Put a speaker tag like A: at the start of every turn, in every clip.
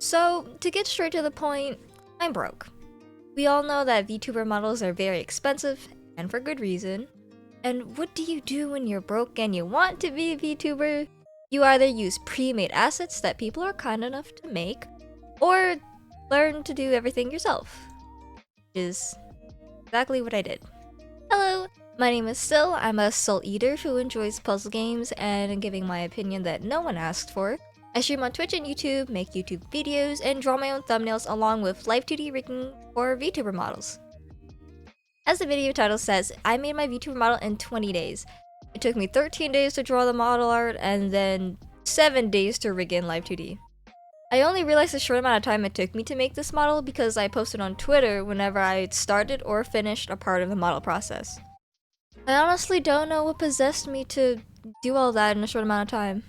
A: So, to get straight to the point, I'm broke. We all know that VTuber models are very expensive, and for good reason. And what do you do when you're broke and you want to be a VTuber? You either use pre-made assets that people are kind enough to make, or learn to do everything yourself. Which is exactly what I did. Hello, my name is Sil. I'm a soul eater who enjoys puzzle games and giving my opinion that no one asked for. I stream on Twitch and YouTube, make YouTube videos, and draw my own thumbnails along with live 2D rigging for VTuber models. As the video title says, I made my VTuber model in 20 days. It took me 13 days to draw the model art and then 7 days to rig in live 2D. I only realized the short amount of time it took me to make this model because I posted on Twitter whenever I started or finished a part of the model process. I honestly don't know what possessed me to do all that in a short amount of time.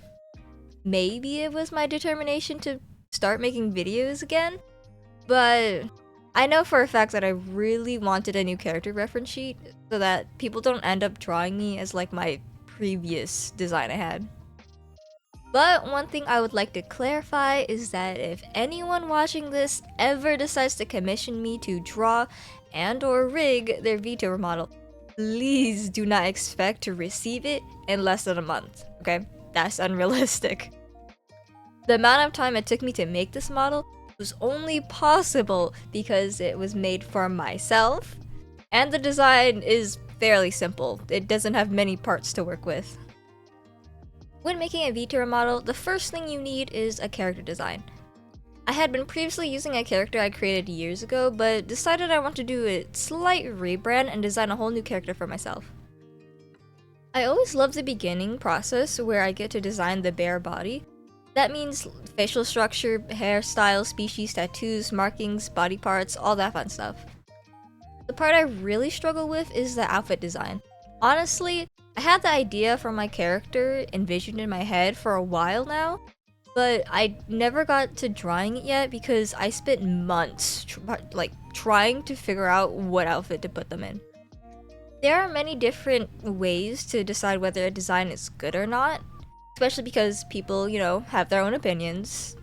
A: Maybe it was my determination to start making videos again, but I know for a fact that I really wanted a new character reference sheet so that people don't end up drawing me as like my previous design I had. But one thing I would like to clarify is that if anyone watching this ever decides to commission me to draw and or rig their VTuber model, please do not expect to receive it in less than a month, okay? That's unrealistic. The amount of time it took me to make this model was only possible because it was made for myself, and the design is fairly simple. It doesn't have many parts to work with. When making a VTuber model, the first thing you need is a character design. I had been previously using a character I created years ago, but decided I want to do a slight rebrand and design a whole new character for myself. I always love the beginning process where I get to design the bare body. That means facial structure, hairstyle, species, tattoos, markings, body parts, all that fun stuff. The part I really struggle with is the outfit design. Honestly, I had the idea for my character envisioned in my head for a while now, but I never got to drawing it yet because I spent months trying to figure out what outfit to put them in. There are many different ways to decide whether a design is good or not, especially because people, have their own opinions.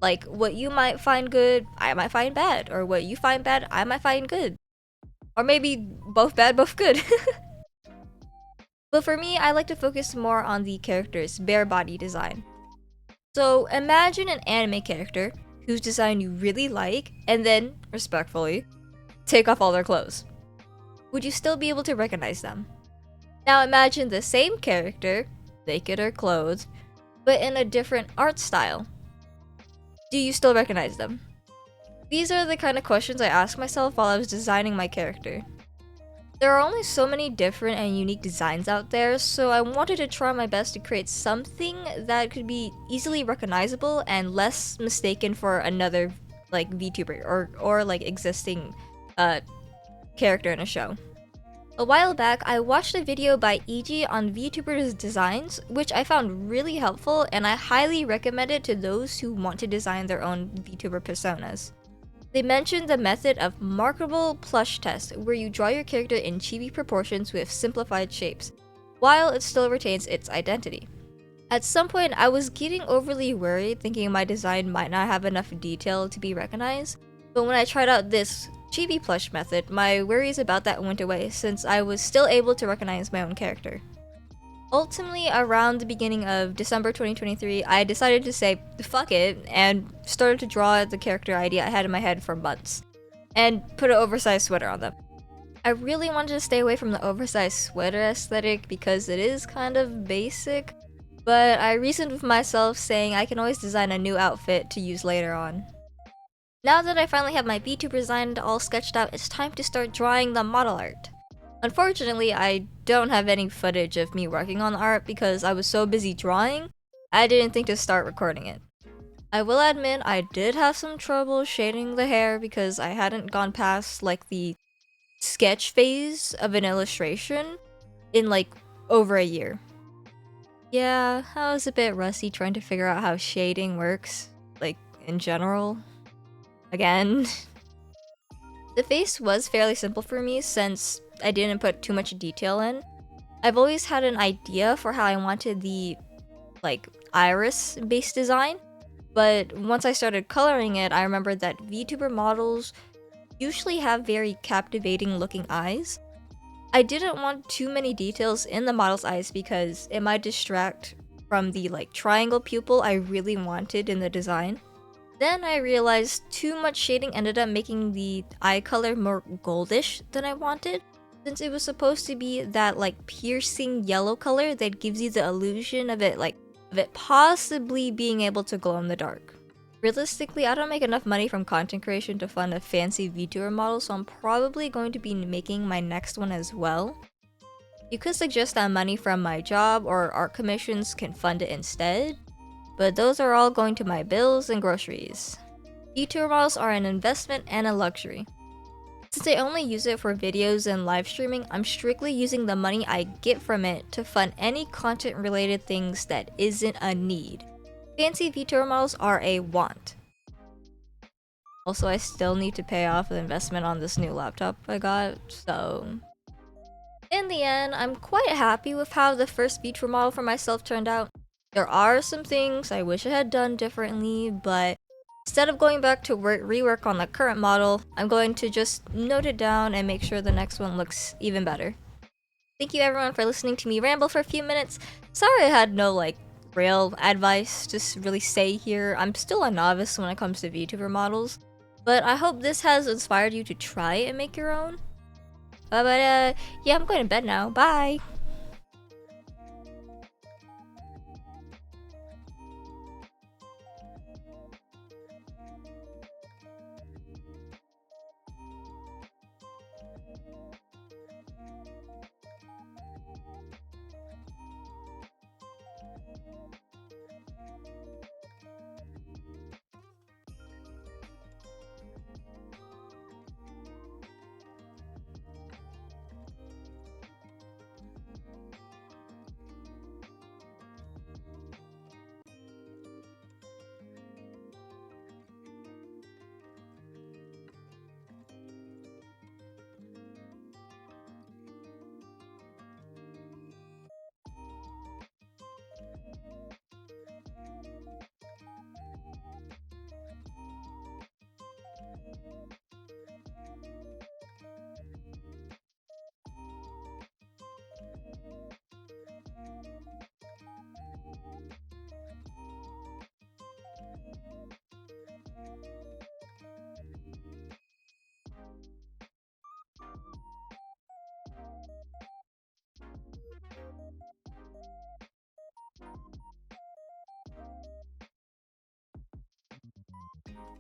A: Like, what you might find good, I might find bad, or what you find bad, I might find good. Or maybe both bad, both good. But for me, I like to focus more on the character's bare body design. So imagine an anime character whose design you really like, and then, respectfully, take off all their clothes. Would you still be able to recognize them? Now imagine the same character, naked or clothed, but in a different art style. Do you still recognize them? These are the kind of questions I asked myself while I was designing my character. There are only so many different and unique designs out there, so I wanted to try my best to create something that could be easily recognizable and less mistaken for another VTuber or existing character in a show. A while back, I watched a video by EG on VTubers designs, which I found really helpful, and I highly recommend it to those who want to design their own VTuber personas. They mentioned the method of markable plush test, where you draw your character in chibi proportions with simplified shapes, while it still retains its identity. At some point, I was getting overly worried, thinking my design might not have enough detail to be recognized, but when I tried out this chibi plush method, my worries about that went away since I was still able to recognize my own character. Ultimately, around the beginning of December 2023, I decided to say fuck it and started to draw the character idea I had in my head for months and put an oversized sweater on them. I really wanted to stay away from the oversized sweater aesthetic because it is kind of basic, but I reasoned with myself saying I can always design a new outfit to use later on. Now that I finally have my VTuber design all sketched out, it's time to start drawing the model art. Unfortunately, I don't have any footage of me working on the art because I was so busy drawing, I didn't think to start recording it. I will admit I did have some trouble shading the hair because I hadn't gone past the sketch phase of an illustration in over a year. Yeah, I was a bit rusty trying to figure out how shading works, in general. Again. The face was fairly simple for me since I didn't put too much detail in. I've always had an idea for how I wanted the iris based design, But once I started coloring it, I remembered that VTuber models usually have very captivating looking eyes. I didn't want too many details in the model's eyes because it might distract from the triangle pupil I really wanted in the design. Then I realized too much shading ended up making the eye color more goldish than I wanted, since it was supposed to be that piercing yellow color that gives you the illusion of it possibly being able to glow in the dark. Realistically, I don't make enough money from content creation to fund a fancy VTuber model, so I'm probably going to be making my next one as well. You could suggest that money from my job or art commissions can fund it instead, but those are all going to my bills and groceries. VTuber models are an investment and a luxury. Since I only use it for videos and live streaming, I'm strictly using the money I get from it to fund any content related things that isn't a need. Fancy VTuber models are a want. Also, I still need to pay off the investment on this new laptop I got, so... In the end, I'm quite happy with how the first VTuber model for myself turned out. There are some things I wish I had done differently, but instead of going back to rework on the current model, I'm going to just note it down and make sure the next one looks even better. Thank you everyone for listening to me ramble for a few minutes. Sorry I had no real advice to really say here. I'm still a novice when it comes to VTuber models, but I hope this has inspired you to try and make your own. Yeah, I'm going to bed now. Bye!